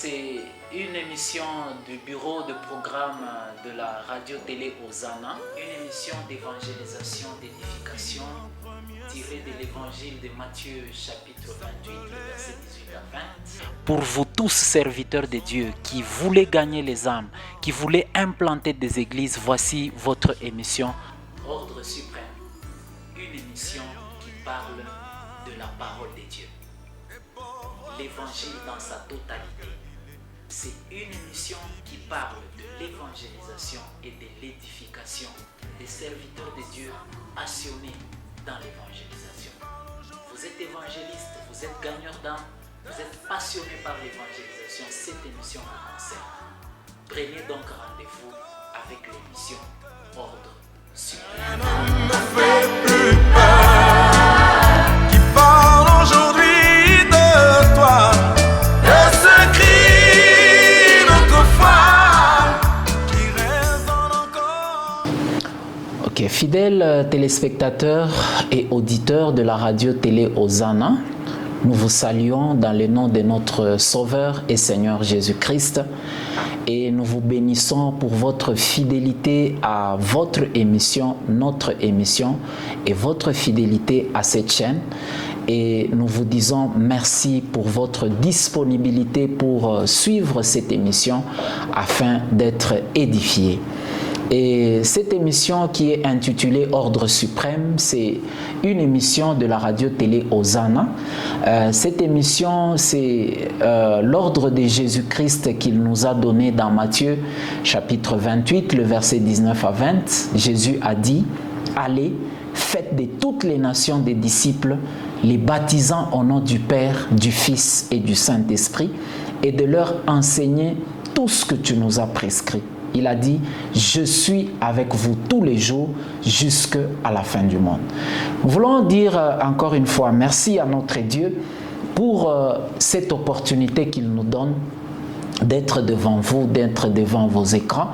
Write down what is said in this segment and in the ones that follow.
c'est une émission du bureau de programme de la radio-télé Hosanna, une émission d'évangélisation, d'édification tirée de l'évangile de Matthieu chapitre 28, le verset 18 à 20. Pour vous tous serviteurs de Dieu qui voulez gagner les âmes, qui voulez implanter des églises, voici votre émission Ordre suprême, une émission qui parle de la parole de Dieu. L'évangile dans sa totalité. C'est une émission qui parle de l'évangélisation et de l'édification des serviteurs de Dieu passionnés dans l'évangélisation. Vous êtes évangéliste, vous êtes gagneur d'âme, vous êtes passionné par l'évangélisation, cette émission vous concerne. Prenez donc rendez-vous avec l'émission Ordre suprême. Fidèles téléspectateurs et auditeurs de la radio-télé Hosanna, nous vous saluons dans le nom de notre Sauveur et Seigneur Jésus-Christ et nous vous bénissons pour votre fidélité à votre émission, notre émission et votre fidélité à cette chaîne. Et nous vous disons merci pour votre disponibilité pour suivre cette émission afin d'être édifiés. Et cette émission qui est intitulée Ordre suprême, c'est une émission de la radio-télé Hosanna. Cette émission, c'est l'ordre de Jésus-Christ qu'il nous a donné dans Matthieu chapitre 28, le verset 19 à 20. Jésus a dit, « Allez, faites de toutes les nations des disciples, les baptisant au nom du Père, du Fils et du Saint-Esprit, et de leur enseigner tout ce que tu nous as prescrit. » Il a dit, je suis avec vous tous les jours jusqu'à la fin du monde. Nous voulons dire encore une fois merci à notre Dieu pour cette opportunité qu'il nous donne d'être devant vous, d'être devant vos écrans.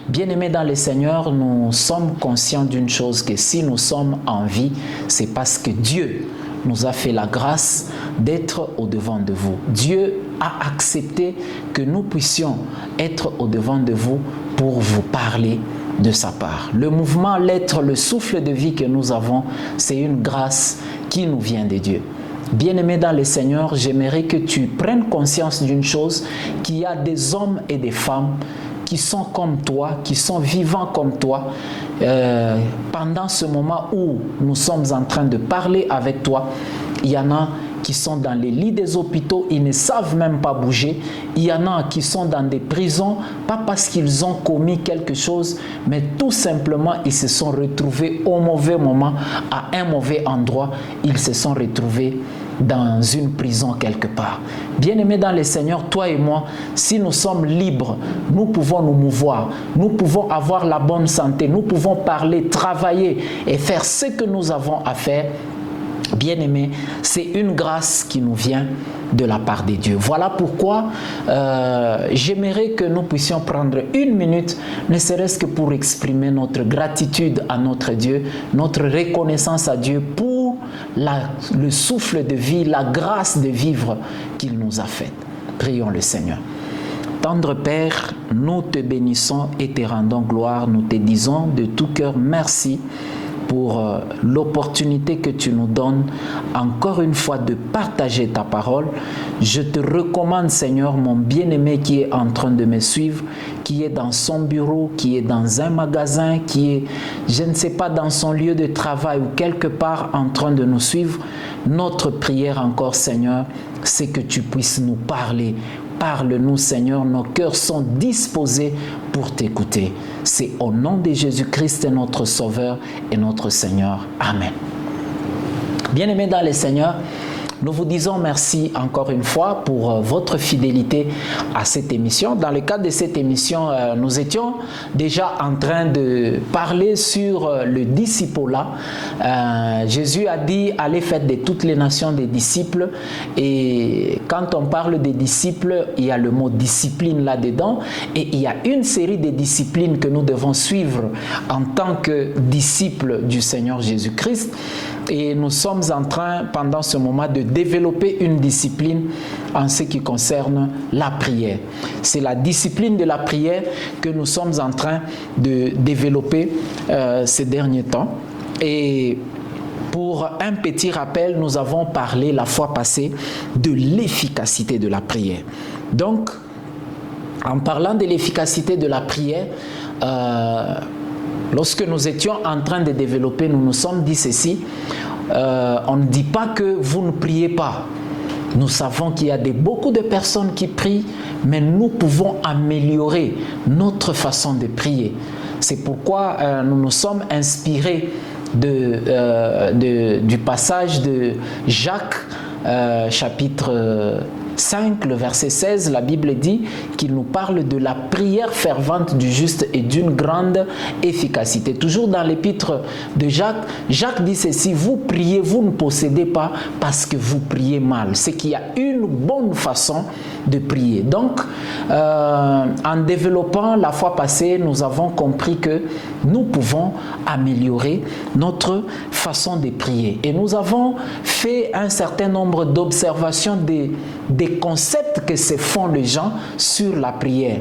Bien-aimés dans le Seigneur, nous sommes conscients d'une chose, que si nous sommes en vie, c'est parce que Dieu nous a fait la grâce d'être au-devant de vous. Dieu a accepté que nous puissions être au-devant de vous pour vous parler de sa part. Le mouvement, l'être, le souffle de vie que nous avons, c'est une grâce qui nous vient de Dieu. Bien-aimé dans le Seigneur, j'aimerais que tu prennes conscience d'une chose, qu'il y a des hommes et des femmes qui sont comme toi, qui sont vivants comme toi, pendant ce moment où nous sommes en train de parler avec toi. Il y en a qui sont dans les lits des hôpitaux, ils ne savent même pas bouger. Il y en a qui sont dans des prisons, pas parce qu'ils ont commis quelque chose, mais tout simplement, ils se sont retrouvés au mauvais moment, à un mauvais endroit. Ils se sont retrouvés dans une prison quelque part. Bien-aimés dans le Seigneur, toi et moi, si nous sommes libres, nous pouvons nous mouvoir, nous pouvons avoir la bonne santé, nous pouvons parler, travailler et faire ce que nous avons à faire. Bien-aimés, c'est une grâce qui nous vient de la part de Dieu. Voilà pourquoi j'aimerais que nous puissions prendre une minute, ne serait-ce que pour exprimer notre gratitude à notre Dieu, notre reconnaissance à Dieu pour le souffle de vie, la grâce de vivre qu'il nous a faite. Prions le Seigneur. Tendre Père, nous te bénissons et te rendons gloire. Nous te disons de tout cœur merci pour l'opportunité que tu nous donnes encore une fois de partager ta parole. Je te recommande, Seigneur, mon bien-aimé qui est en train de me suivre, qui est dans son bureau, qui est dans un magasin, qui est, je ne sais pas, dans son lieu de travail ou quelque part en train de nous suivre. Notre prière encore, Seigneur, c'est que tu puisses nous parler. Parle-nous, Seigneur, nos cœurs sont disposés pour t'écouter. C'est au nom de Jésus-Christ, notre Sauveur et notre Seigneur. Amen. Bien-aimés dans le Seigneur, nous vous disons merci encore une fois pour votre fidélité à cette émission. Dans le cadre de cette émission, nous étions déjà en train de parler sur le discipolat. Jésus a dit, allez faire de toutes les nations des disciples. Et quand on parle des disciples, il y a le mot discipline là-dedans. Et il y a une série de disciplines que nous devons suivre en tant que disciples du Seigneur Jésus-Christ. Et nous sommes en train, pendant ce moment, de développer une discipline en ce qui concerne la prière. C'est la discipline de la prière que nous sommes en train de développer ces derniers temps. Et pour un petit rappel, nous avons parlé la fois passée de l'efficacité de la prière. Donc, en parlant de l'efficacité de la prière, lorsque nous étions en train de développer, nous nous sommes dit ceci, on ne dit pas que vous ne priez pas. Nous savons qu'il y a beaucoup de personnes qui prient, mais nous pouvons améliorer notre façon de prier. C'est pourquoi nous nous sommes inspirés du passage de Jacques, chapitre 5, le verset 16, la Bible dit qu'il nous parle de la prière fervente du juste et d'une grande efficacité. Toujours dans l'épître de Jacques, Jacques dit ceci, vous priez, vous ne possédez pas parce que vous priez mal. C'est qu'il y a une bonne façon de prier. Donc, en développant la fois passée, nous avons compris que nous pouvons améliorer notre façon de prier. Et nous avons fait un certain nombre d'observations des concepts que se font les gens sur la prière.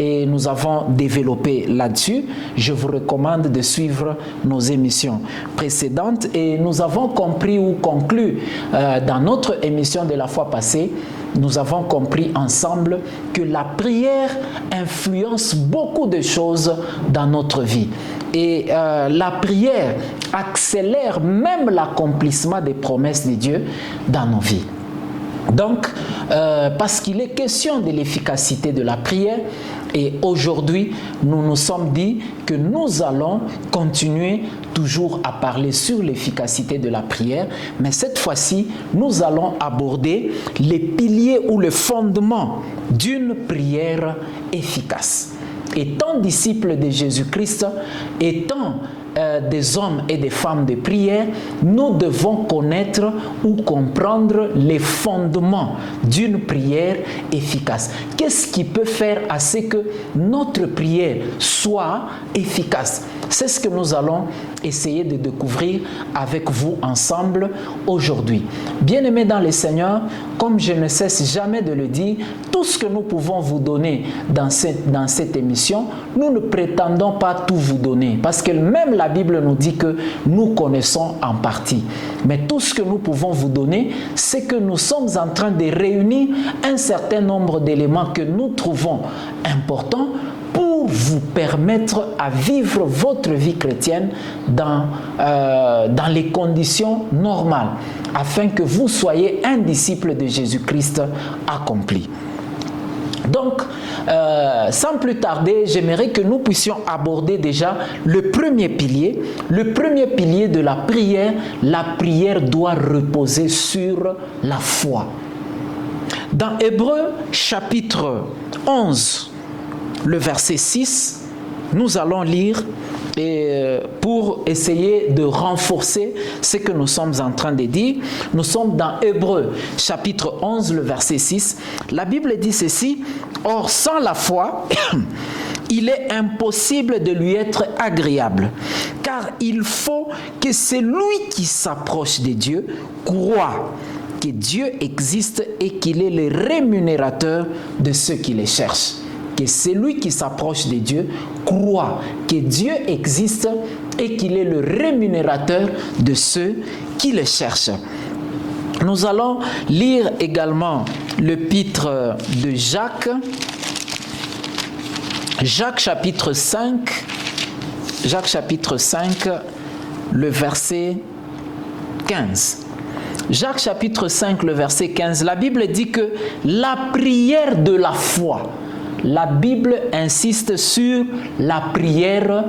Et nous avons développé là-dessus. Je vous recommande de suivre nos émissions précédentes. Et nous avons compris ou conclu dans notre émission de la fois passée, nous avons compris ensemble que la prière influence beaucoup de choses dans notre vie. Et la prière accélère même l'accomplissement des promesses de Dieu dans nos vies. Donc, parce qu'il est question de l'efficacité de la prière, et aujourd'hui, nous nous sommes dit que nous allons continuer toujours à parler sur l'efficacité de la prière, mais cette fois-ci, nous allons aborder les piliers ou le fondement d'une prière efficace. Étant disciples de Jésus-Christ, étant des hommes et des femmes de prière, nous devons connaître ou comprendre les fondements d'une prière efficace. Qu'est-ce qui peut faire à ce que notre prière soit efficace? C'est ce que nous allons essayer de découvrir avec vous ensemble aujourd'hui. Bien-aimés dans le Seigneur, comme je ne cesse jamais de le dire, tout ce que nous pouvons vous donner dans cette émission, nous ne prétendons pas tout vous donner, parce que même la Bible nous dit que nous connaissons en partie. Mais tout ce que nous pouvons vous donner, c'est que nous sommes en train de réunir un certain nombre d'éléments que nous trouvons importants pour vous permettre à vivre votre vie chrétienne dans les conditions normales, afin que vous soyez un disciple de Jésus-Christ accompli. Donc, sans plus tarder, j'aimerais que nous puissions aborder déjà le premier pilier. Le premier pilier de la prière doit reposer sur la foi. Dans Hébreux chapitre 11, le verset 6, nous allons lire pour essayer de renforcer ce que nous sommes en train de dire. Nous sommes dans Hébreux chapitre 11, le verset 6. La Bible dit ceci, « Or, sans la foi, il est impossible de lui être agréable, car il faut que celui qui s'approche de Dieu croit que Dieu existe et qu'il est le rémunérateur de ceux qui le cherchent. » Que celui qui s'approche de Dieu croit que Dieu existe et qu'il est le rémunérateur de ceux qui le cherchent. Nous allons lire également l'épître de Jacques. Jacques chapitre 5, le verset 15. Jacques chapitre 5, le verset 15. La Bible dit que la prière de la foi, la Bible insiste sur la prière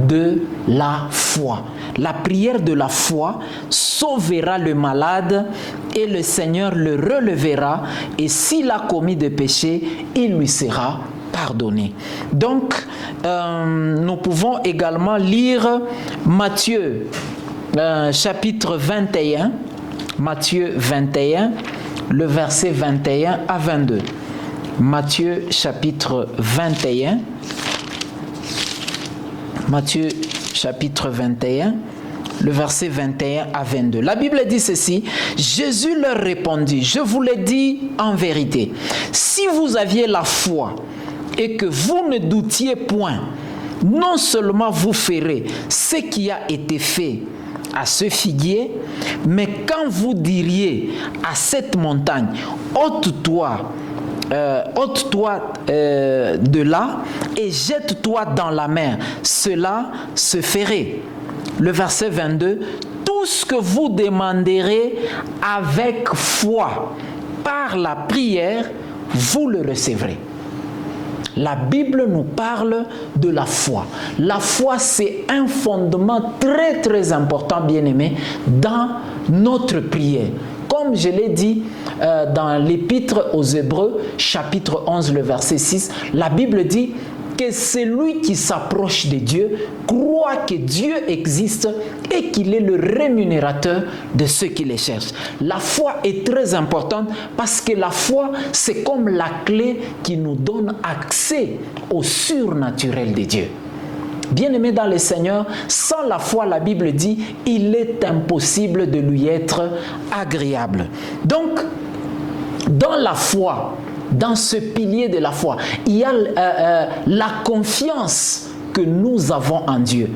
de la foi. La prière de la foi sauvera le malade et le Seigneur le relèvera, et s'il a commis des péchés, il lui sera pardonné. Donc, nous pouvons également lire Matthieu chapitre 21, Matthieu 21, le verset 21 à 22. Matthieu chapitre 21, Matthieu chapitre 21, le verset 21 à 22. La Bible dit ceci, Jésus leur répondit, je vous le dis en vérité, si vous aviez la foi et que vous ne doutiez point, non seulement vous ferez ce qui a été fait à ce figuier, mais quand vous diriez à cette montagne, ôte-toi de là et jette-toi dans la mer, cela se ferait. Le verset 22, tout ce que vous demanderez avec foi par la prière, vous le recevrez. La Bible nous parle de la foi. La foi, c'est un fondement très très important, bien-aimé, dans notre prière. Comme je l'ai dit dans l'Épître aux Hébreux, chapitre 11, le verset 6, la Bible dit que celui qui s'approche de Dieu croit que Dieu existe et qu'il est le rémunérateur de ceux qui les cherchent. La foi est très importante parce que la foi, c'est comme la clé qui nous donne accès au surnaturel de Dieu. Bien-aimé dans le Seigneur, sans la foi, la Bible dit, il est impossible de lui être agréable. Donc, dans la foi, dans ce pilier de la foi, il y a la confiance que nous avons en Dieu.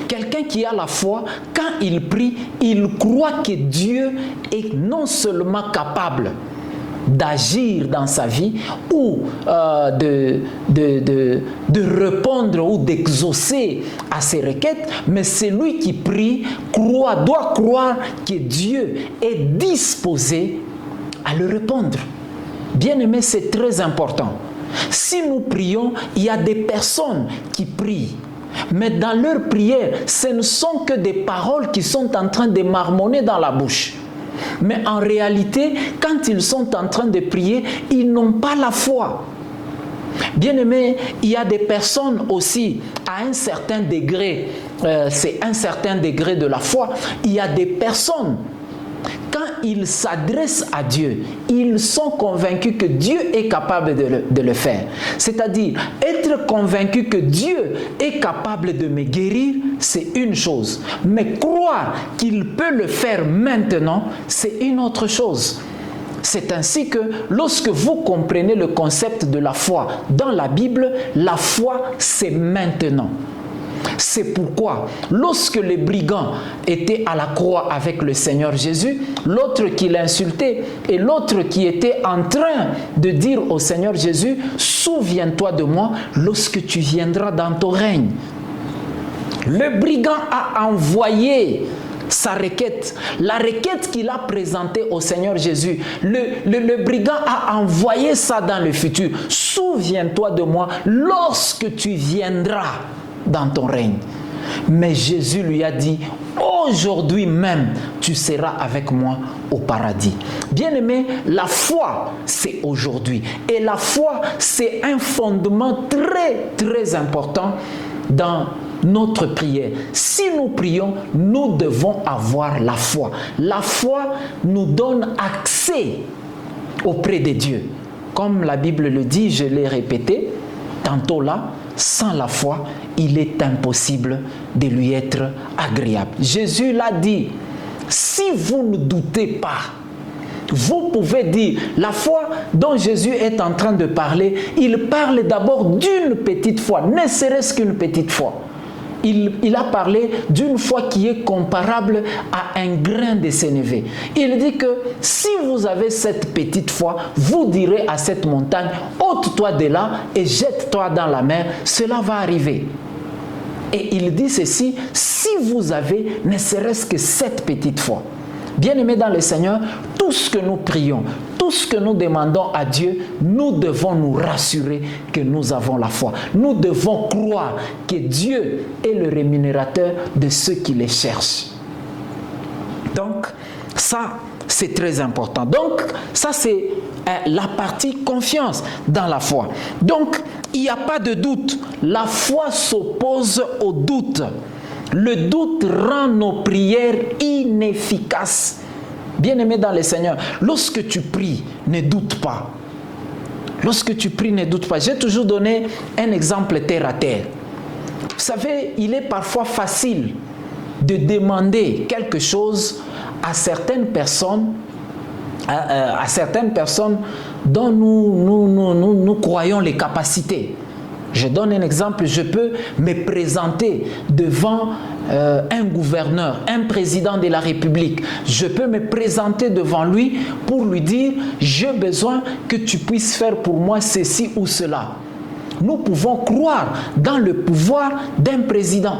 Quelqu'un qui a la foi, quand il prie, il croit que Dieu est non seulement capable d'agir dans sa vie ou de répondre ou d'exaucer à ses requêtes, mais celui qui prie doit croire que Dieu est disposé à le répondre. Bien-aimé, c'est très important. Si nous prions, il y a des personnes qui prient. Mais dans leur prière, ce ne sont que des paroles qui sont en train de marmonner dans la bouche. Mais en réalité, quand ils sont en train de prier, ils n'ont pas la foi. Bien-aimé, il y a des personnes aussi, à un certain degré, c'est un certain degré de la foi, il y a des personnes, quand ils s'adressent à Dieu, ils sont convaincus que Dieu est capable de le faire. C'est-à-dire, être convaincu que Dieu est capable de me guérir, c'est une chose. Mais croire qu'il peut le faire maintenant, c'est une autre chose. C'est ainsi que lorsque vous comprenez le concept de la foi dans la Bible, la foi, c'est maintenant. C'est pourquoi, lorsque les brigands étaient à la croix avec le Seigneur Jésus, l'autre qui l'insultait et l'autre qui était en train de dire au Seigneur Jésus, « Souviens-toi de moi lorsque tu viendras dans ton règne. » Le brigand a envoyé sa requête, la requête qu'il a présentée au Seigneur Jésus. Le brigand a envoyé ça dans le futur. « Souviens-toi de moi lorsque tu viendras dans ton règne. » Mais Jésus lui a dit, aujourd'hui même, tu seras avec moi au paradis. Bien-aimé, la foi, c'est aujourd'hui. Et la foi, c'est un fondement très, très important dans notre prière. Si nous prions, nous devons avoir la foi. La foi nous donne accès auprès de Dieu. Comme la Bible le dit, je l'ai répété, tantôt là, sans la foi, il est impossible de lui être agréable. Jésus l'a dit, si vous ne doutez pas, vous pouvez dire, la foi dont Jésus est en train de parler, il parle d'abord d'une petite foi, ne serait-ce qu'une petite foi. Il a parlé d'une foi qui est comparable à un grain de sénévé. Il dit que si vous avez cette petite foi, vous direz à cette montagne, ôte-toi de là et jette-toi dans la mer, cela va arriver. Et il dit ceci, si vous avez ne serait-ce que cette petite foi. Bien-aimés dans le Seigneur, tout ce que nous prions, tout ce que nous demandons à Dieu, nous devons nous rassurer que nous avons la foi. Nous devons croire que Dieu est le rémunérateur de ceux qui les cherchent. Donc, ça, c'est très important. Donc, ça, c'est la partie confiance dans la foi. Donc, il n'y a pas de doute. La foi s'oppose au doute. Le doute rend nos prières inefficaces. Bien-aimé dans le Seigneur, lorsque tu pries, ne doute pas. Lorsque tu pries, ne doute pas. J'ai toujours donné un exemple terre à terre. Vous savez, il est parfois facile de demander quelque chose à certaines personnes, dont nous croyons les capacités. Je donne un exemple, je peux me présenter devant un gouverneur, un président de la République. Je peux me présenter devant lui pour lui dire « J'ai besoin que tu puisses faire pour moi ceci ou cela ». Nous pouvons croire dans le pouvoir d'un président.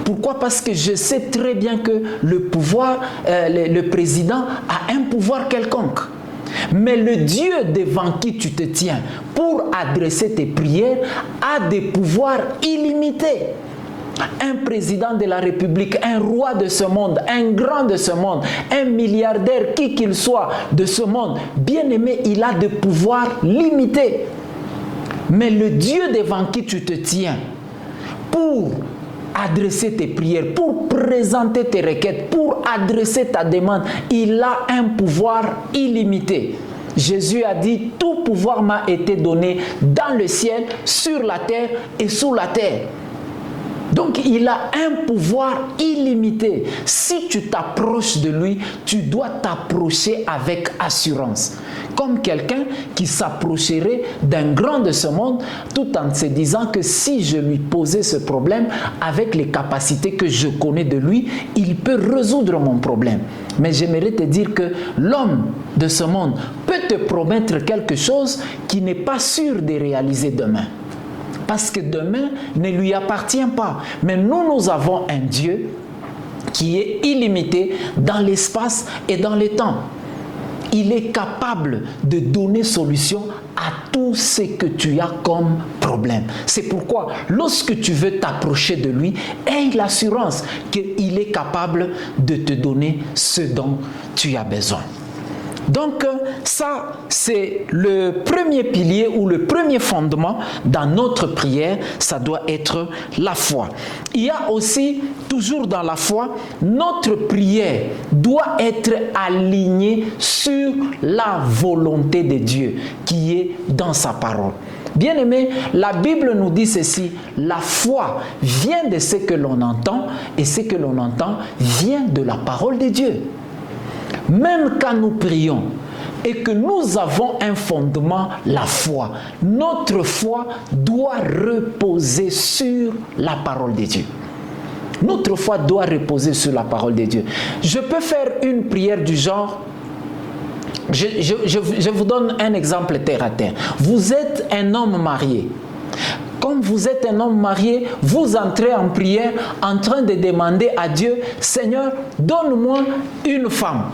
Pourquoi? Parce que je sais très bien que le président a un pouvoir quelconque. Mais le Dieu devant qui tu te tiens pour adresser tes prières a des pouvoirs illimités. Un président de la République, un roi de ce monde, un grand de ce monde, un milliardaire, qui qu'il soit de ce monde, bien aimé, il a des pouvoirs limités. Mais le Dieu devant qui tu te tiens pour adresser tes prières, pour présenter tes requêtes, pour adresser ta demande, il a un pouvoir illimité. Jésus a dit, tout pouvoir m'a été donné dans le ciel, sur la terre et sous la terre. Donc il a un pouvoir illimité. Si tu t'approches de lui, tu dois t'approcher avec assurance. Comme quelqu'un qui s'approcherait d'un grand de ce monde tout en se disant que si je lui posais ce problème, avec les capacités que je connais de lui, il peut résoudre mon problème. Mais j'aimerais te dire que l'homme de ce monde peut te promettre quelque chose qui n'est pas sûr de réaliser demain. Parce que demain ne lui appartient pas. Mais nous avons un Dieu qui est illimité dans l'espace et dans le temps. Il est capable de donner solution à tout ce que tu as comme problème. C'est pourquoi, lorsque tu veux t'approcher de lui, aie l'assurance qu'il est capable de te donner ce dont tu as besoin. Donc, ça, c'est le premier pilier ou le premier fondement dans notre prière, ça doit être la foi. Il y a aussi, toujours dans la foi, notre prière doit être alignée sur la volonté de Dieu qui est dans sa parole. Bien-aimés, la Bible nous dit ceci, la foi vient de ce que l'on entend et ce que l'on entend vient de la parole de Dieu. Même quand nous prions et que nous avons un fondement, la foi, notre foi doit reposer sur la parole de Dieu. Notre foi doit reposer sur la parole de Dieu. Je peux faire une prière du genre, je vous donne un exemple terre à terre. Vous êtes un homme marié. Comme vous êtes un homme marié, vous entrez en prière en train de demander à Dieu, Seigneur, donne-moi une femme.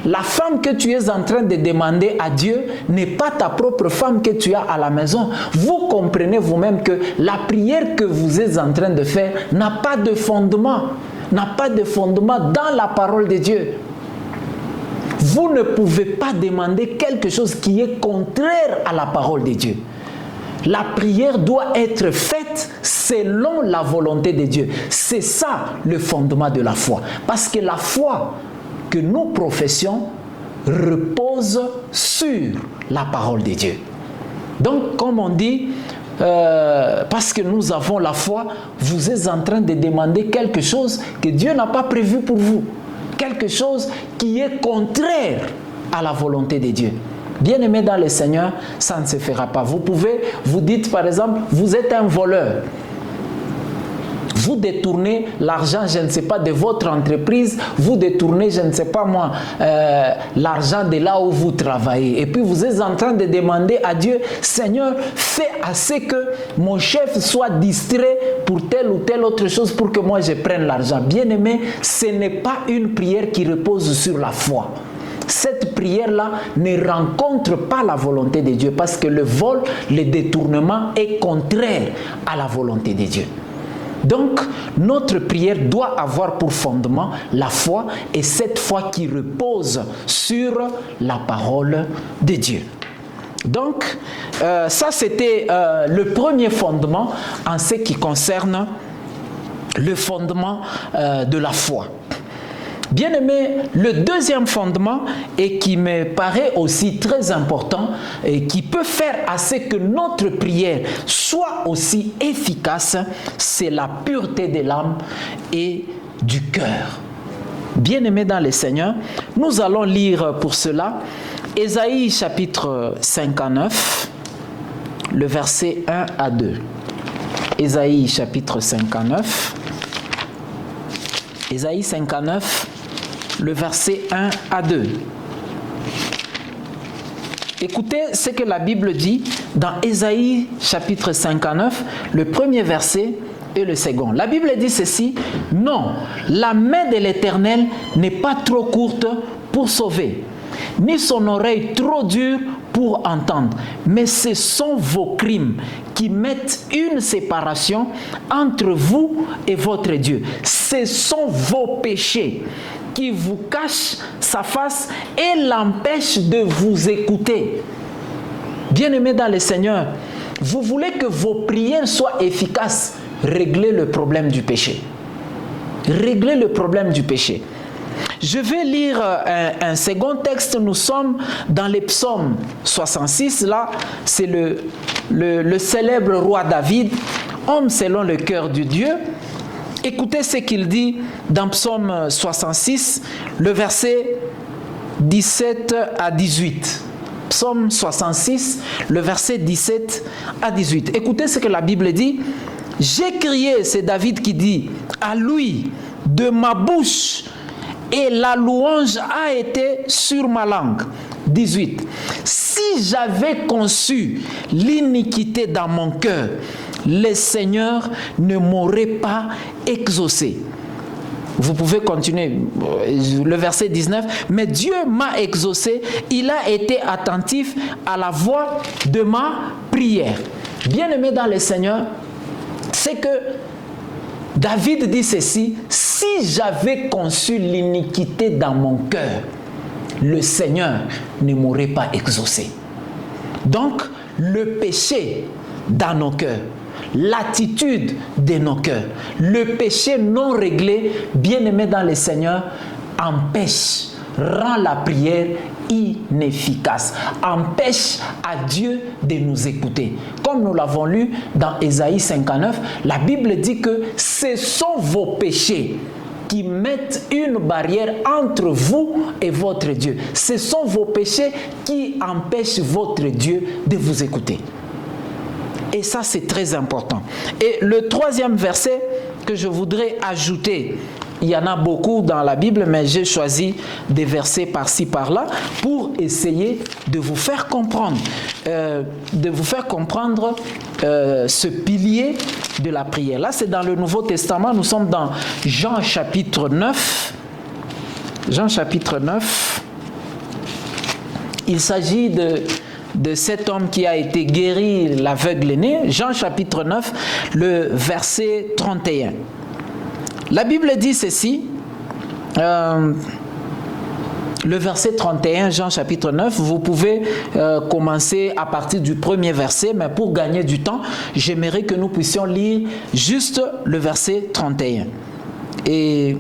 La femme que tu es en train de demander à Dieu n'est pas ta propre femme que tu as à la maison. Vous comprenez vous-même que la prière que vous êtes en train de faire n'a pas de fondement. N'a pas de fondement dans la parole de Dieu. Vous ne pouvez pas demander quelque chose qui est contraire à la parole de Dieu. La prière doit être faite selon la volonté de Dieu. C'est ça le fondement de la foi. Parce que la foi que nous professions repose sur la parole de Dieu. Donc, comme on dit, parce que nous avons la foi, vous êtes en train de demander quelque chose que Dieu n'a pas prévu pour vous. Quelque chose qui est contraire à la volonté de Dieu. Bien-aimé dans le Seigneur, ça ne se fera pas. Vous dites par exemple, vous êtes un voleur. Vous détournez l'argent, je ne sais pas, de votre entreprise, vous détournez, je ne sais pas moi, l'argent de là où vous travaillez. Et puis vous êtes en train de demander à Dieu, Seigneur, fais assez que mon chef soit distrait pour telle ou telle autre chose pour que moi je prenne l'argent. Bien-aimé, ce n'est pas une prière qui repose sur la foi. Cette prière-là ne rencontre pas la volonté de Dieu parce que le vol, le détournement est contraire à la volonté de Dieu. Donc, notre prière doit avoir pour fondement la foi et cette foi qui repose sur la parole de Dieu. Donc, ça c'était le premier fondement en ce qui concerne le fondement de la foi. Bien-aimé, le deuxième fondement et qui me paraît aussi très important et qui peut faire à ce que notre prière soit aussi efficace, c'est la pureté de l'âme et du cœur. Bien-aimés dans le Seigneur, nous allons lire pour cela Ésaïe chapitre 59, le verset 1 à 2. Ésaïe chapitre 59. Ésaïe 59, le verset 1 à 2. Écoutez ce que la Bible dit dans Ésaïe chapitre 59, le premier verset et le second. La Bible dit ceci: non, la main de l'Éternel n'est pas trop courte pour sauver, ni son oreille trop dure pour entendre, mais ce sont vos crimes qui mettent une séparation entre vous et votre Dieu. Ce sont vos péchés qui vous cachent sa face et l'empêchent de vous écouter. Bien-aimés dans le Seigneur, vous voulez que vos prières soient efficaces, réglez le problème du péché. Réglez le problème du péché. Je vais lire un second texte. Nous sommes dans les psaumes 66. Là, c'est le célèbre roi David, homme selon le cœur de Dieu. Écoutez ce qu'il dit dans psaume 66, le verset 17 à 18. Psaume 66, le verset 17 à 18. Écoutez ce que la Bible dit. J'ai crié, c'est David qui dit, à lui de ma bouche, et la louange a été sur ma langue. 18. Si j'avais conçu l'iniquité dans mon cœur, le Seigneur ne m'aurait pas exaucé. Vous pouvez continuer. Le verset 19. Mais Dieu m'a exaucé. Il a été attentif à la voix de ma prière. Bien-aimé dans le Seigneur, c'est que David dit ceci: si j'avais conçu l'iniquité dans mon cœur, le Seigneur ne m'aurait pas exaucé. Donc, le péché dans nos cœurs, l'attitude de nos cœurs, le péché non réglé, bien-aimé dans le Seigneur, empêche, rend la prière inefficace, empêche à Dieu de nous écouter. Comme nous l'avons lu dans Ésaïe 59, la Bible dit que ce sont vos péchés qui mettent une barrière entre vous et votre Dieu. Ce sont vos péchés qui empêchent votre Dieu de vous écouter. Et ça, c'est très important. Et le troisième verset que je voudrais ajouter, il y en a beaucoup dans la Bible, mais j'ai choisi des versets par-ci, par-là, pour essayer de vous faire comprendre, ce pilier de la prière. Là, c'est dans le Nouveau Testament, nous sommes dans Jean chapitre 9. Jean chapitre 9. Il s'agit de cet homme qui a été guéri, l'aveugle-né. Jean chapitre 9, le verset 31. La Bible dit ceci, le verset 31, Jean chapitre 9, vous pouvez commencer à partir du premier verset, mais pour gagner du temps, j'aimerais que nous puissions lire juste le verset 31. Et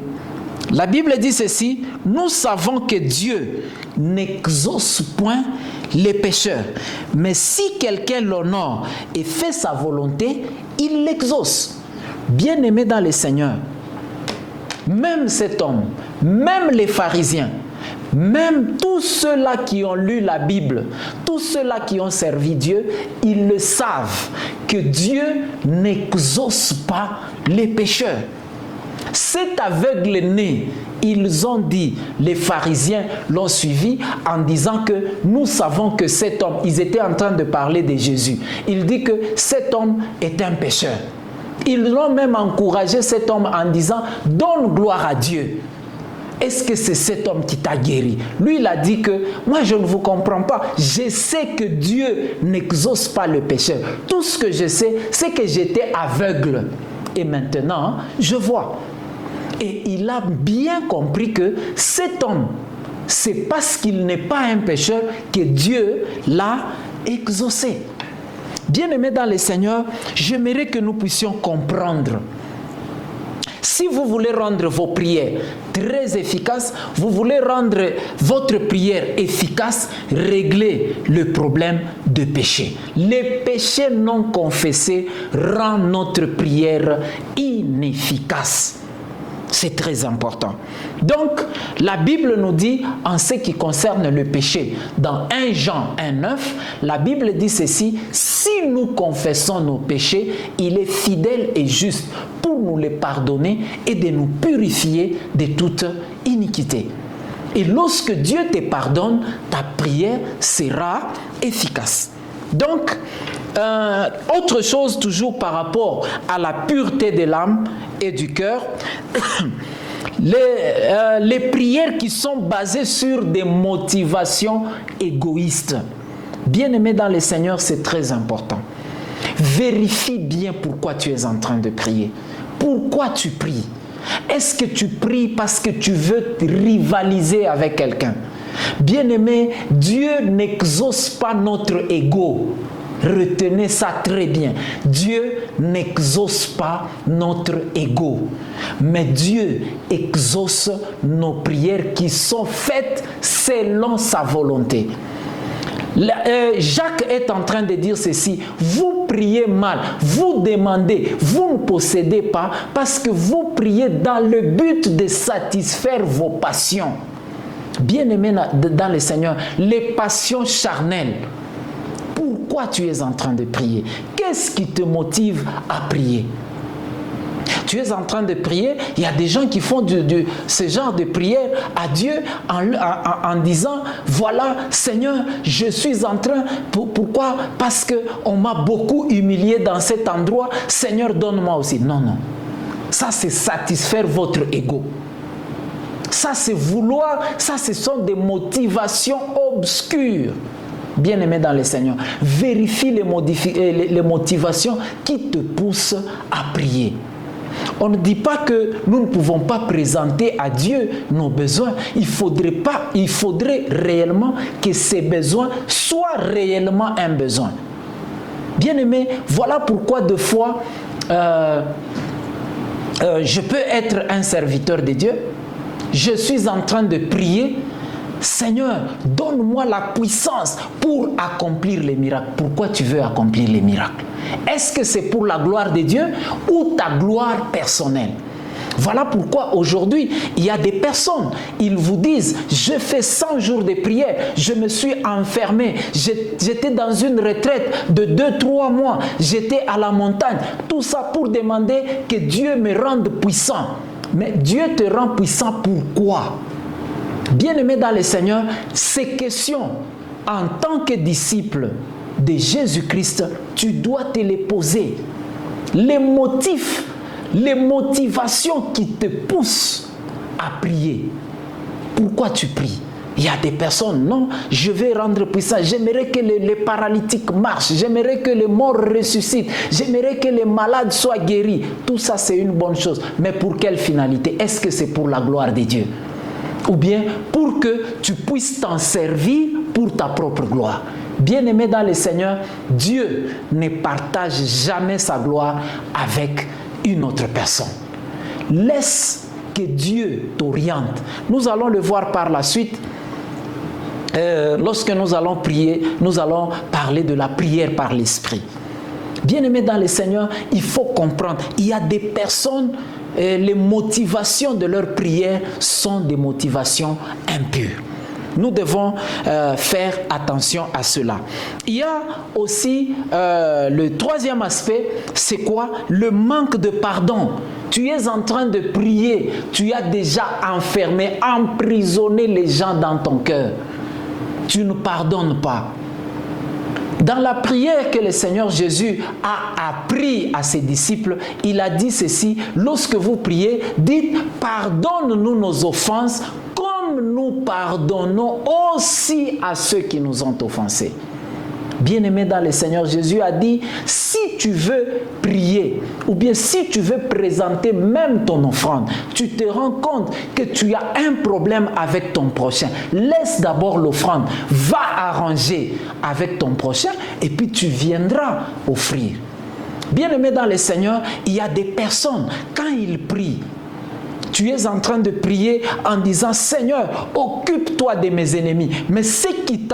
la Bible dit ceci: nous savons que Dieu n'exauce point les pécheurs, mais si quelqu'un l'honore et fait sa volonté, il l'exauce. Bien-aimé dans le Seigneur, même cet homme, même les pharisiens, même tous ceux-là qui ont lu la Bible, tous ceux-là qui ont servi Dieu, ils le savent que Dieu n'exauce pas les pécheurs. Cet aveugle-né, ils ont dit, les pharisiens l'ont suivi en disant que nous savons que cet homme, ils étaient en train de parler de Jésus. Il dit que cet homme est un pécheur. Ils l'ont même encouragé, cet homme, en disant: donne gloire à Dieu. Est-ce que c'est cet homme qui t'a guéri? Lui, il a dit que moi, je ne vous comprends pas. Je sais que Dieu n'exauce pas le pécheur. Tout ce que je sais, c'est que j'étais aveugle. Et maintenant, je vois. Et il a bien compris que cet homme, c'est parce qu'il n'est pas un pécheur que Dieu l'a exaucé. Bien-aimés dans le Seigneur, j'aimerais que nous puissions comprendre. Si vous voulez rendre vos prières très efficaces, vous voulez rendre votre prière efficace, réglez le problème de péché. Les péchés non confessés rendent notre prière inefficace. C'est très important. Donc, la Bible nous dit, en ce qui concerne le péché, dans 1 Jean 1,9, la Bible dit ceci: si nous confessons nos péchés, il est fidèle et juste pour nous les pardonner et de nous purifier de toute iniquité. Et lorsque Dieu te pardonne, ta prière sera efficace. Donc, autre chose toujours par rapport à la pureté de l'âme et du cœur, les prières qui sont basées sur des motivations égoïstes. Bien-aimé dans le Seigneur, c'est très important. Vérifie bien pourquoi tu es en train de prier. Pourquoi tu pries? Est-ce que tu pries parce que tu veux rivaliser avec quelqu'un? Bien-aimé, Dieu n'exauce pas notre ego. Retenez ça très bien. Dieu n'exauce pas notre ego. Mais Dieu exauce nos prières qui sont faites selon sa volonté. Jacques est en train de dire ceci: vous priez mal, vous demandez, vous ne possédez pas parce que vous priez dans le but de satisfaire vos passions. Bien-aimé dans le Seigneur, les passions charnelles. Pourquoi tu es en train de prier? Qu'est-ce qui te motive à prier? Tu es en train de prier, il y a des gens qui font ce genre de prière à Dieu en disant: voilà, Seigneur, je suis en train, pourquoi? Parce qu'on m'a beaucoup humilié dans cet endroit, Seigneur, donne-moi aussi. Non, non. Ça, c'est satisfaire votre ego. Ça, c'est vouloir, ça, ce sont des motivations obscures. Bien-aimé dans le Seigneur, vérifie les motivations qui te poussent à prier. On ne dit pas que nous ne pouvons pas présenter à Dieu nos besoins. Il faudrait réellement que ces besoins soient réellement un besoin. Bien-aimé, voilà pourquoi deux fois je peux être un serviteur de Dieu. Je suis en train de prier: Seigneur, donne-moi la puissance pour accomplir les miracles. Pourquoi tu veux accomplir les miracles? Est-ce que c'est pour la gloire de Dieu ou ta gloire personnelle? Voilà pourquoi aujourd'hui, il y a des personnes, ils vous disent: je fais 100 jours de prière, je me suis enfermé, j'étais dans une retraite de 2-3 mois, j'étais à la montagne, tout ça pour demander que Dieu me rende puissant. Mais Dieu te rend puissant pourquoi? Bien-aimé dans le Seigneur, ces questions, en tant que disciple de Jésus-Christ, tu dois te les poser. Les motifs, les motivations qui te poussent à prier. Pourquoi tu pries? Il y a des personnes, non, je vais rendre puissant, j'aimerais que les paralytiques marchent, j'aimerais que les morts ressuscitent, j'aimerais que les malades soient guéris. Tout ça, c'est une bonne chose. Mais pour quelle finalité? Est-ce que c'est pour la gloire de Dieu? Ou bien pour que tu puisses t'en servir pour ta propre gloire? Bien-aimé dans le Seigneur, Dieu ne partage jamais sa gloire avec une autre personne. Laisse que Dieu t'oriente. Nous allons le voir par la suite. Lorsque nous allons prier, nous allons parler de la prière par l'Esprit. Bien-aimé dans le Seigneur, il faut comprendre, il y a des personnes, les motivations de leur prière sont des motivations impures. Nous devons faire attention à cela. Il y a aussi le troisième aspect, c'est quoi? Le manque de pardon. Tu es en train de prier, tu as déjà enfermé, emprisonné les gens dans ton cœur. Tu ne pardonnes pas. Dans la prière que le Seigneur Jésus a appris à ses disciples, il a dit ceci: lorsque vous priez, dites: pardonne-nous nos offenses, comme nous pardonnons aussi à ceux qui nous ont offensés. Bien-aimé dans le Seigneur, Jésus a dit: si tu veux prier, ou bien si tu veux présenter même ton offrande, tu te rends compte que tu as un problème avec ton prochain, laisse d'abord l'offrande, va arranger avec ton prochain et puis tu viendras offrir. Bien-aimé dans le Seigneur, il y a des personnes, quand ils prient, tu es en train de prier en disant: Seigneur, occupe-toi de mes ennemis. Mais ce qui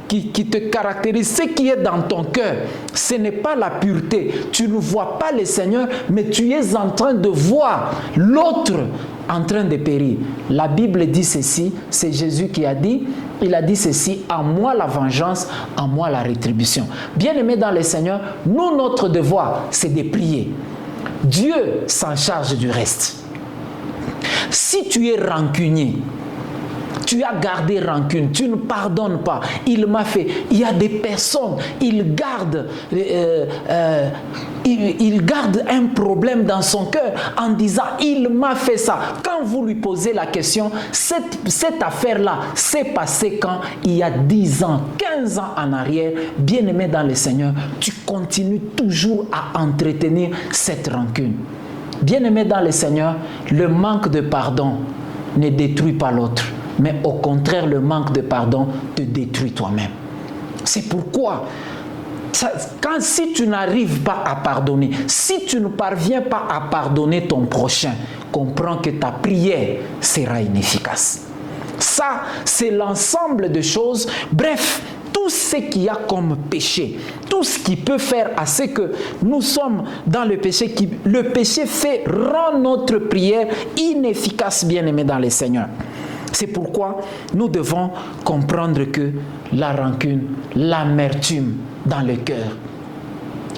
qui te caractérise, ce qui est dans ton cœur, ce n'est pas la pureté. Tu ne vois pas le Seigneur, mais tu es en train de voir l'autre en train de périr. La Bible dit ceci, c'est Jésus qui a dit, il a dit ceci, à moi la vengeance, à moi la rétribution. Bien-aimés dans le Seigneur, nous, notre devoir, c'est de prier. Dieu s'en charge du reste. Si tu es rancunier, tu as gardé rancune, tu ne pardonnes pas, il m'a fait. Il y a des personnes, ils gardent un problème dans son cœur en disant il m'a fait ça. Quand vous lui posez la question, cette affaire-là s'est passée quand il y a 10 ans, 15 ans en arrière, bien-aimé dans le Seigneur, tu continues toujours à entretenir cette rancune. Bien-aimé dans le Seigneur, le manque de pardon ne détruit pas l'autre. Mais au contraire, le manque de pardon te détruit toi-même. C'est pourquoi, si tu n'arrives pas à pardonner, si tu ne parviens pas à pardonner ton prochain, comprends que ta prière sera inefficace. Ça, c'est l'ensemble de choses. Bref, tout ce qu'il y a comme péché, tout ce qui peut faire à ce que nous sommes dans le péché, le péché rend notre prière inefficace, bien-aimé dans le Seigneur. C'est pourquoi nous devons comprendre que la rancune, l'amertume dans le cœur.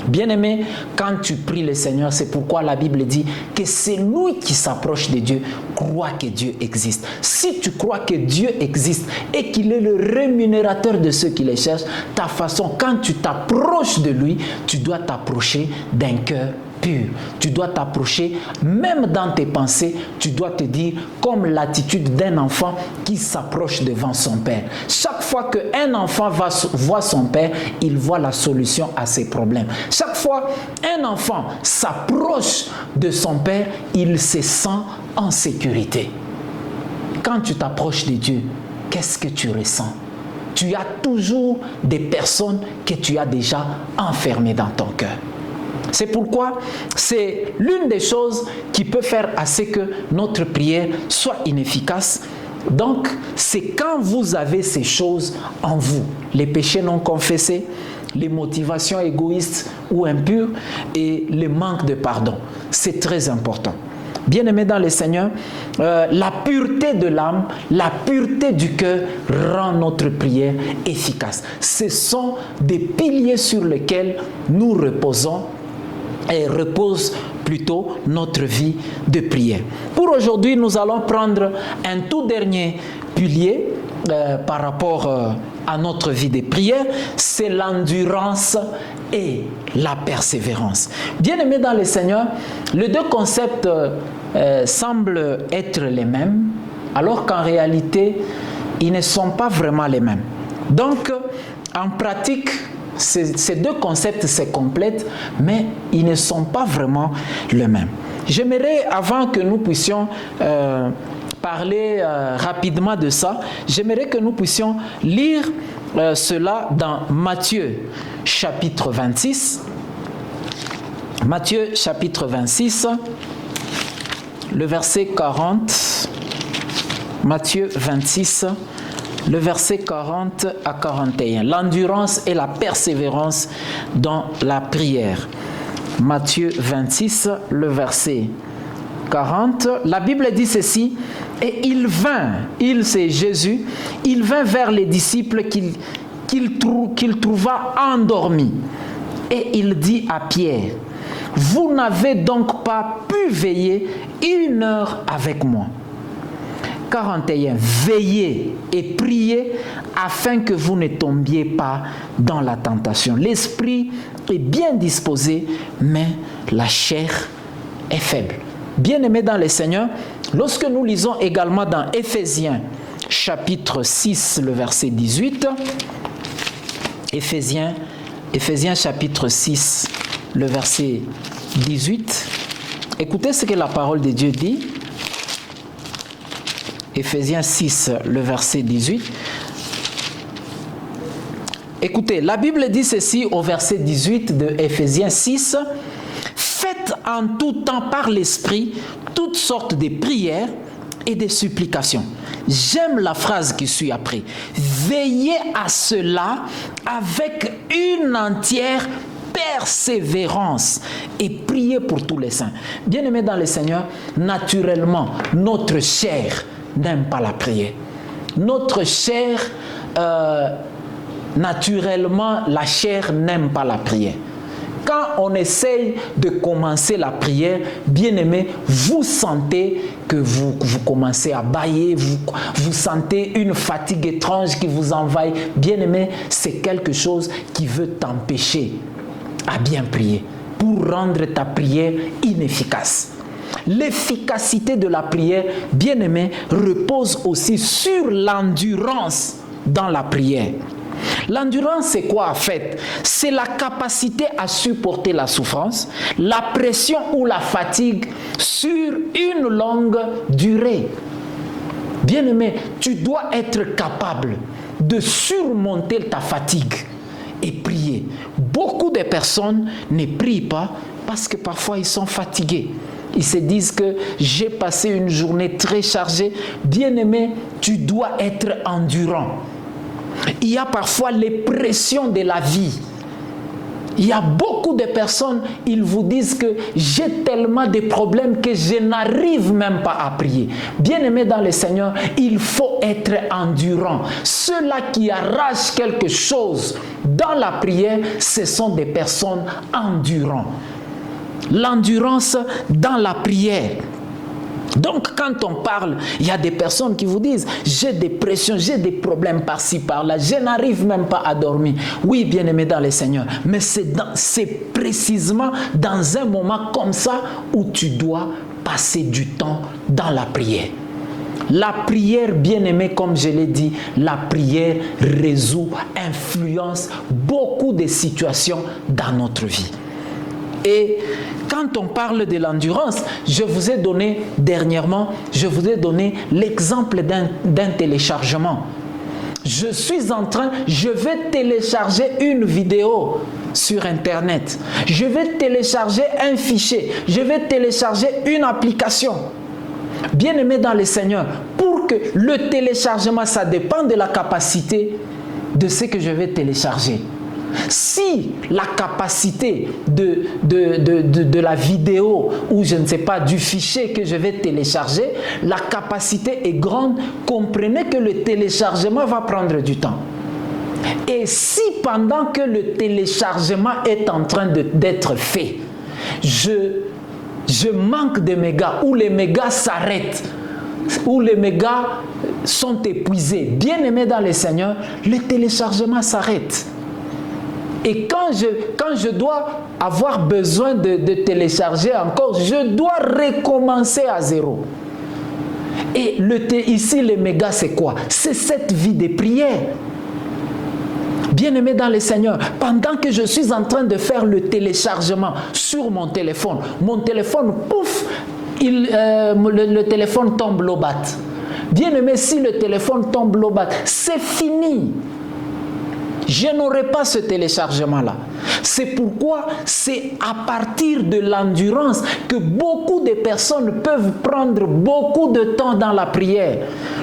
Bien-aimé, quand tu pries le Seigneur, c'est pourquoi la Bible dit que c'est lui qui s'approche de Dieu, croit que Dieu existe. Si tu crois que Dieu existe et qu'il est le rémunérateur de ceux qui les cherchent, ta façon, quand tu t'approches de lui, tu dois t'approcher d'un cœur pur. Tu dois t'approcher, même dans tes pensées, tu dois te dire comme l'attitude d'un enfant qui s'approche devant son père. Chaque fois qu'un enfant voit son père, il voit la solution à ses problèmes. Chaque fois qu'un enfant s'approche de son père, il se sent en sécurité. Quand tu t'approches de Dieu, qu'est-ce que tu ressens? Tu as toujours des personnes que tu as déjà enfermées dans ton cœur. C'est pourquoi c'est l'une des choses qui peut faire à ce que notre prière soit inefficace. Donc, c'est quand vous avez ces choses en vous, les péchés non confessés, les motivations égoïstes ou impures et le manque de pardon. C'est très important. Bien-aimés dans le Seigneur, la pureté de l'âme, la pureté du cœur rend notre prière efficace. Ce sont des piliers sur lesquels nous reposons et repose plutôt notre vie de prière. Pour aujourd'hui, nous allons prendre un tout dernier pilier par rapport à notre vie de prière, c'est l'endurance et la persévérance. Bien-aimés dans le Seigneur, les deux concepts semblent être les mêmes, alors qu'en réalité, ils ne sont pas vraiment les mêmes. Donc, en pratique, ces deux concepts se complètent, mais ils ne sont pas vraiment les mêmes. J'aimerais, avant que nous puissions parler rapidement de ça, j'aimerais que nous puissions lire cela dans Matthieu chapitre 26. Matthieu chapitre 26, le verset 40. Matthieu 26, le verset 40 à 41. L'endurance et la persévérance dans la prière. Matthieu 26, le verset 40. La Bible dit ceci. Et il vint, c'est Jésus, il vint vers les disciples qu'il trouva endormis. Et il dit à Pierre, vous n'avez donc pas pu veiller 1 heure avec moi. 41. Veillez et priez afin que vous ne tombiez pas dans la tentation. L'esprit est bien disposé, mais la chair est faible. Bien-aimés dans le Seigneur, lorsque nous lisons également dans Éphésiens chapitre 6, le verset 18, Éphésiens chapitre 6, le verset 18, écoutez ce que la parole de Dieu dit. Éphésiens 6, le verset 18. Écoutez, la Bible dit ceci au verset 18 de Éphésiens 6. Faites en tout temps par l'Esprit toutes sortes de prières et de supplications. j'aime la phrase qui suit après. Veillez à cela avec une entière persévérance et priez pour tous les saints. Bien-aimés dans le Seigneur, naturellement, notre chair n'aime pas la prière. Notre chair, naturellement, la chair n'aime pas la prière. Quand on essaye de commencer la prière, bien-aimé, vous sentez que vous commencez à bâiller, vous sentez une fatigue étrange qui vous envahit. Bien-aimé, c'est quelque chose qui veut t'empêcher à bien prier, pour rendre ta prière inefficace. L'efficacité de la prière, bien-aimé, repose aussi sur l'endurance dans la prière. L'endurance, c'est quoi en fait? C'est la capacité à supporter la souffrance, la pression ou la fatigue sur une longue durée. Bien-aimé, tu dois être capable de surmonter ta fatigue et prier. Beaucoup de personnes ne prient pas parce que parfois ils sont fatigués. Ils se disent que j'ai passé une journée très chargée. Bien-aimé, tu dois être endurant. Il y a parfois les pressions de la vie. Il y a beaucoup de personnes, ils vous disent que j'ai tellement de problèmes que je n'arrive même pas à prier. Bien-aimé dans le Seigneur, il faut être endurant. Ceux-là qui arrachent quelque chose dans la prière, ce sont des personnes endurantes. L'endurance dans la prière. Donc, quand on parle, il y a des personnes qui vous disent « j'ai des pressions, j'ai des problèmes par-ci, par-là, je n'arrive même pas à dormir. » Oui, bien-aimé dans le Seigneur, mais c'est précisément dans un moment comme ça où tu dois passer du temps dans la prière. La prière, bien-aimé, comme je l'ai dit, la prière résout, influence beaucoup de situations dans notre vie. Et quand on parle de l'endurance, je vous ai donné dernièrement, l'exemple d'un téléchargement. Je vais télécharger une vidéo sur Internet. Je vais télécharger un fichier. Je vais télécharger une application. Bien-aimé dans le Seigneur, pour que le téléchargement, ça dépend de la capacité de ce que je vais télécharger. Si la capacité de la vidéo ou je ne sais pas du fichier que je vais télécharger, la capacité est grande, comprenez que le téléchargement va prendre du temps. Et si pendant que le téléchargement est en train d'être fait, je manque de mégas ou les mégas s'arrêtent, où les mégas sont épuisés, bien-aimés dans le Seigneur, le téléchargement s'arrête. Et quand je dois avoir besoin de télécharger encore, je dois recommencer à zéro. Et ici, les mégas, c'est quoi? C'est cette vie de prière. Bien-aimé dans le Seigneur, pendant que je suis en train de faire le téléchargement sur mon téléphone, pouf, le téléphone tombe lobat. Bien-aimé, si le téléphone tombe lobat, c'est fini. Je n'aurai pas ce téléchargement-là. C'est pourquoi c'est à partir de l'endurance que beaucoup de personnes peuvent prendre beaucoup de temps dans la prière.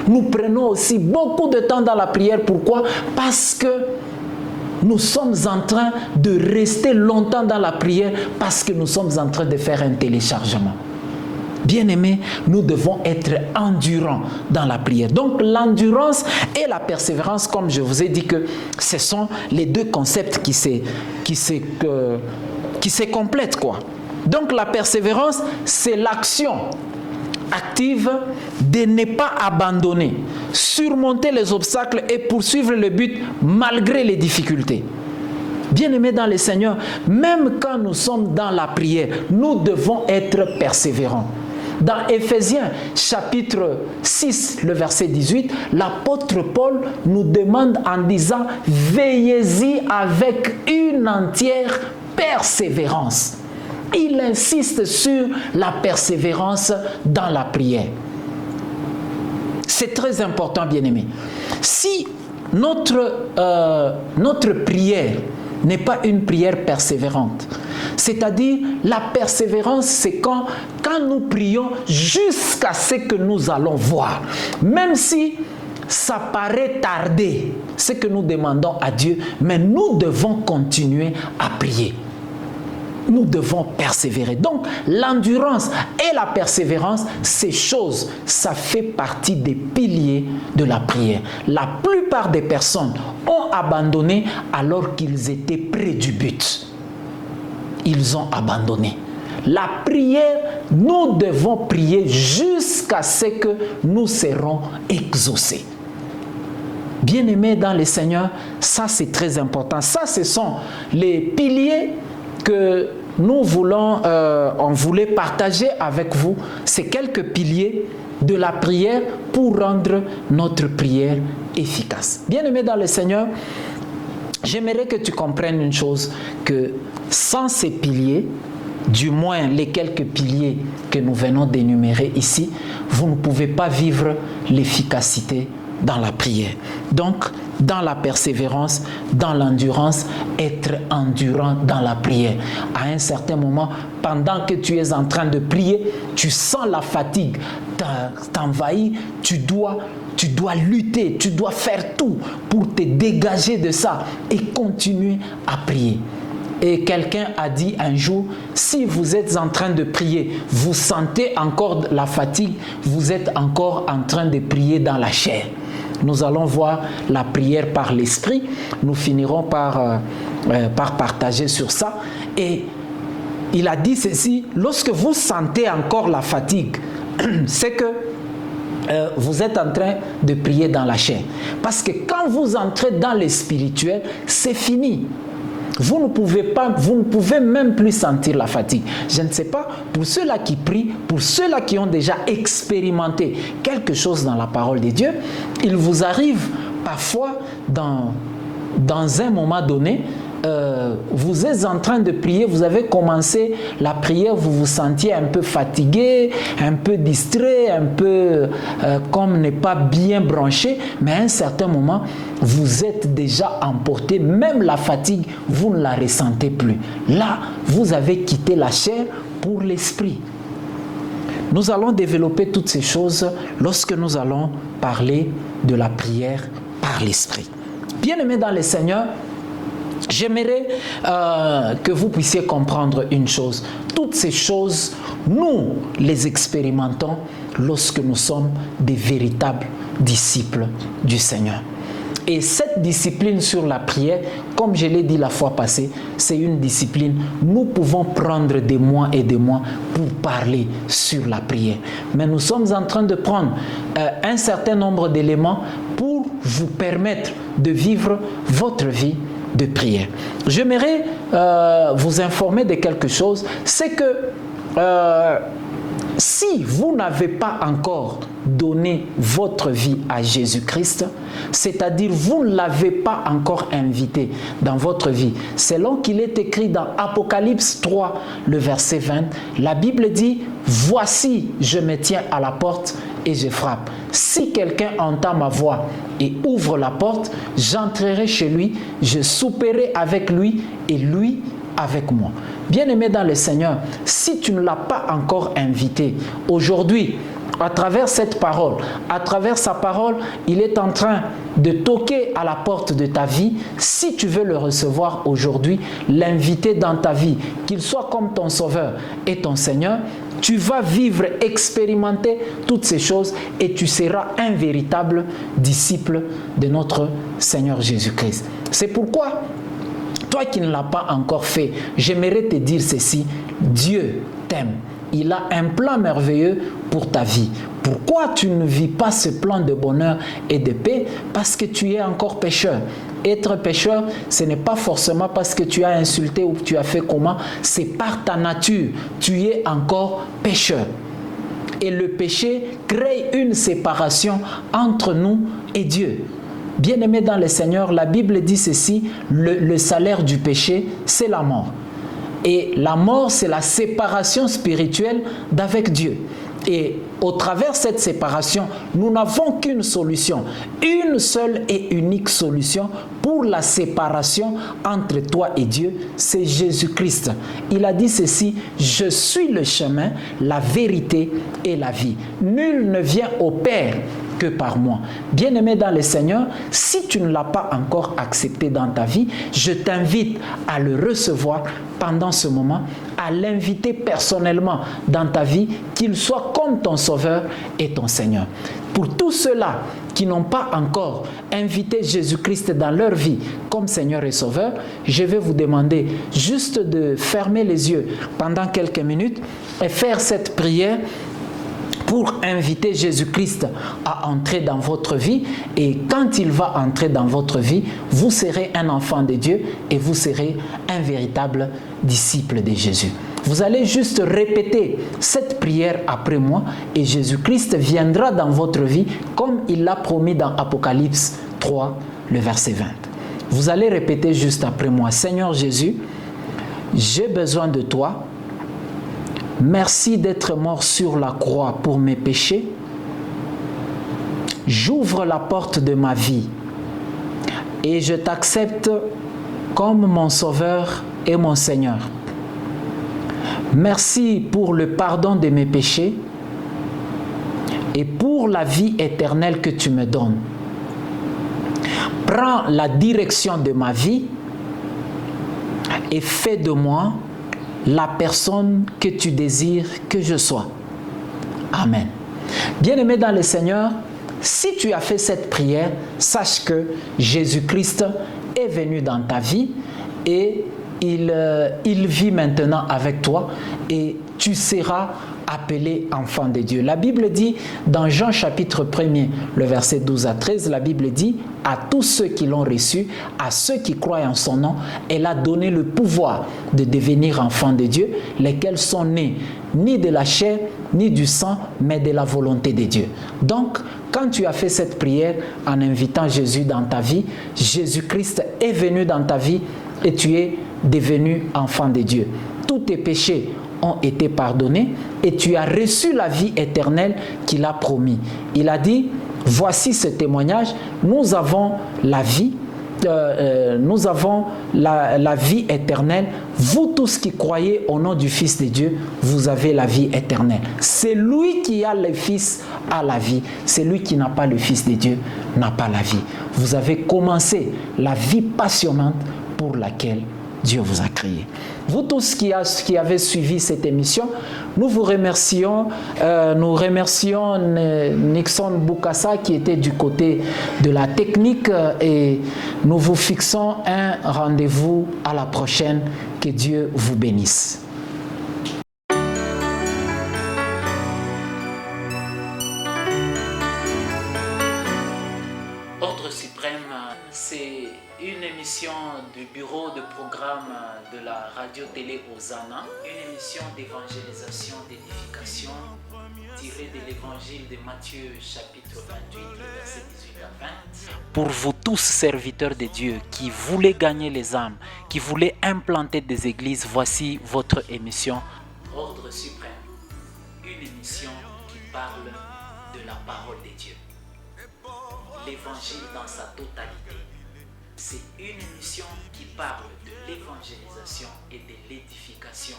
Nous prenons aussi beaucoup de temps dans la prière. Pourquoi? Parce que nous sommes en train de rester longtemps dans la prière parce que nous sommes en train de faire un téléchargement. Bien-aimés, nous devons être endurants dans la prière. Donc l'endurance et la persévérance, comme je vous ai dit que ce sont les deux concepts qui se complètent, quoi. Donc la persévérance, c'est l'action active de ne pas abandonner, surmonter les obstacles et poursuivre le but malgré les difficultés. Bien-aimés dans le Seigneur, même quand nous sommes dans la prière, nous devons être persévérants. Dans Éphésiens chapitre 6, le verset 18, l'apôtre Paul nous demande en disant « Veillez-y avec une entière persévérance ». Il insiste sur la persévérance dans la prière. C'est très important, bien-aimés. Si notre prière n'est pas une prière persévérante, c'est-à-dire la persévérance, c'est quand quand nous prions jusqu'à ce que nous allons voir. Même si ça paraît tarder, ce que nous demandons à Dieu, mais nous devons continuer à prier. Nous devons persévérer. Donc, l'endurance et la persévérance, ces choses, ça fait partie des piliers de la prière. La plupart des personnes ont abandonné alors qu'ils étaient près du but. Ils ont abandonné. La prière, nous devons prier jusqu'à ce que nous serons exaucés. Bien-aimés dans le Seigneur, ça c'est très important. Ça, ce sont les piliers que nous voulons, on voulait partager avec vous. C'est quelques piliers de la prière pour rendre notre prière efficace. Bien-aimés dans le Seigneur, j'aimerais que tu comprennes une chose, que sans ces piliers, du moins les quelques piliers que nous venons d'énumérer ici, vous ne pouvez pas vivre l'efficacité dans la prière. Donc, dans la persévérance, dans l'endurance, être endurant dans la prière. À un certain moment, pendant que tu es en train de prier, tu sens la fatigue t'envahir, tu dois lutter, tu dois faire tout pour te dégager de ça et continuer à prier. Et quelqu'un a dit un jour, si vous êtes en train de prier, vous sentez encore la fatigue, vous êtes encore en train de prier dans la chair. Nous allons voir la prière par l'esprit. Nous finirons par partager sur ça. Et il a dit ceci, lorsque vous sentez encore la fatigue, c'est que vous êtes en train de prier dans la chair. Parce que quand vous entrez dans le spirituel, c'est fini. Vous ne pouvez même plus sentir la fatigue. Je ne sais pas, pour ceux-là qui prient, pour ceux-là qui ont déjà expérimenté quelque chose dans la parole de Dieu, il vous arrive parfois dans un moment donné, vous êtes en train de prier, vous avez commencé la prière, vous vous sentiez un peu fatigué, un peu distrait, un peu comme n'est pas bien branché, mais à un certain moment, vous êtes déjà emporté, même la fatigue, vous ne la ressentez plus. Là, vous avez quitté la chair pour l'esprit. Nous allons développer toutes ces choses lorsque nous allons parler de la prière par l'esprit. Bien-aimés dans le Seigneur, j'aimerais que vous puissiez comprendre une chose. Toutes ces choses, nous les expérimentons lorsque nous sommes des véritables disciples du Seigneur. Et cette discipline sur la prière, comme je l'ai dit la fois passée, c'est une discipline. Nous pouvons prendre des mois et des mois pour parler sur la prière. Mais nous sommes en train de prendre un certain nombre d'éléments pour vous permettre de vivre votre vie de prière. J'aimerais vous informer de quelque chose, c'est que si vous n'avez pas encore donné votre vie à Jésus-Christ, c'est-à-dire vous ne l'avez pas encore invité dans votre vie, selon qu'il est écrit dans Apocalypse 3, le verset 20, la Bible dit « Voici, je me tiens à la porte et je frappe. Si quelqu'un entend ma voix et ouvre la porte, j'entrerai chez lui, je souperai avec lui et lui avec moi. » Bien-aimé dans le Seigneur, si tu ne l'as pas encore invité, aujourd'hui, à travers cette parole, à travers sa parole, il est en train de toquer à la porte de ta vie. Si tu veux le recevoir aujourd'hui, l'inviter dans ta vie, qu'il soit comme ton Sauveur et ton Seigneur, tu vas vivre, expérimenter toutes ces choses et tu seras un véritable disciple de notre Seigneur Jésus-Christ. C'est pourquoi, toi qui ne l'as pas encore fait, j'aimerais te dire ceci, Dieu t'aime. Il a un plan merveilleux pour ta vie. Pourquoi tu ne vis pas ce plan de bonheur et de paix? Parce que tu es encore pécheur. Être pécheur, ce n'est pas forcément parce que tu as insulté ou que tu as fait comment, c'est par ta nature. Tu es encore pécheur. Et le péché crée une séparation entre nous et Dieu. Bien-aimés dans le Seigneur, la Bible dit ceci, le salaire du péché, c'est la mort. Et la mort, c'est la séparation spirituelle d'avec Dieu. Et au travers de cette séparation, nous n'avons qu'une solution, une seule et unique solution pour pour la séparation entre toi et Dieu, c'est Jésus-Christ. Il a dit ceci, je suis le chemin, la vérité et la vie. Nul ne vient au Père que par moi. Bien-aimé dans le Seigneur, si tu ne l'as pas encore accepté dans ta vie, je t'invite à le recevoir pendant ce moment, à l'inviter personnellement dans ta vie, qu'il soit comme ton Sauveur et ton Seigneur. Pour tous ceux-là qui n'ont pas encore invité Jésus-Christ dans leur vie comme Seigneur et Sauveur, je vais vous demander juste de fermer les yeux pendant quelques minutes et faire cette prière pour inviter Jésus-Christ à entrer dans votre vie. Et quand il va entrer dans votre vie, vous serez un enfant de Dieu et vous serez un véritable disciple de Jésus. Vous allez juste répéter cette prière après moi et Jésus-Christ viendra dans votre vie comme il l'a promis dans Apocalypse 3, le verset 20. Vous allez répéter juste après moi. Seigneur Jésus, j'ai besoin de toi. Merci d'être mort sur la croix pour mes péchés. J'ouvre la porte de ma vie et je t'accepte comme mon Sauveur et mon Seigneur. Merci pour le pardon de mes péchés et pour la vie éternelle que tu me donnes. Prends la direction de ma vie et fais de moi la personne que tu désires que je sois. Amen. Bien-aimé dans le Seigneur, si tu as fait cette prière, sache que Jésus-Christ est venu dans ta vie et il vit maintenant avec toi et tu seras appelé enfant de Dieu. La Bible dit, dans Jean chapitre 1er, le verset 12 à 13, la Bible dit, à tous ceux qui l'ont reçu, à ceux qui croient en son nom, elle a donné le pouvoir de devenir enfants de Dieu, lesquels sont nés ni de la chair, ni du sang, mais de la volonté de Dieu. Donc, quand tu as fait cette prière en invitant Jésus dans ta vie, Jésus-Christ est venu dans ta vie et tu es devenu enfant de Dieu. Tous tes péchés ont été pardonnés et tu as reçu la vie éternelle qu'il a promis. Il a dit, voici ce témoignage, nous avons la vie, la vie éternelle. Vous tous qui croyez au nom du Fils de Dieu, vous avez la vie éternelle. C'est lui qui a le Fils a la vie. C'est lui qui n'a pas le Fils de Dieu n'a pas la vie. Vous avez commencé la vie passionnante pour laquelle Dieu vous a créé. Vous tous qui avez suivi cette émission, nous vous remercions. Nous remercions Nixon Boukassa qui était du côté de la technique et nous vous fixons un rendez-vous à la prochaine. Que Dieu vous bénisse. Ordre suprême, c'est une émission du bureau de programme de la radio-télé Hosanna, une émission d'évangélisation, d'édification tirée de l'évangile de Matthieu chapitre 28, le verset 18 à 20. Pour vous tous serviteurs de Dieu qui voulez gagner les âmes, qui voulez implanter des églises, voici votre émission Ordre suprême, une émission qui parle de la parole de Dieu, l'évangile dans sa totalité. C'est une émission qui parle de l'évangélisation et de l'édification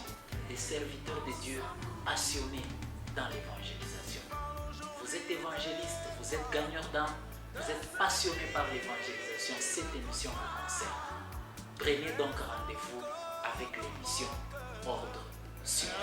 des serviteurs de Dieu passionnés dans l'évangélisation. Vous êtes évangéliste, vous êtes gagneur d'âme, vous êtes passionné par l'évangélisation, cette émission vous concerne. Prenez donc rendez-vous avec l'émission Ordre suprême.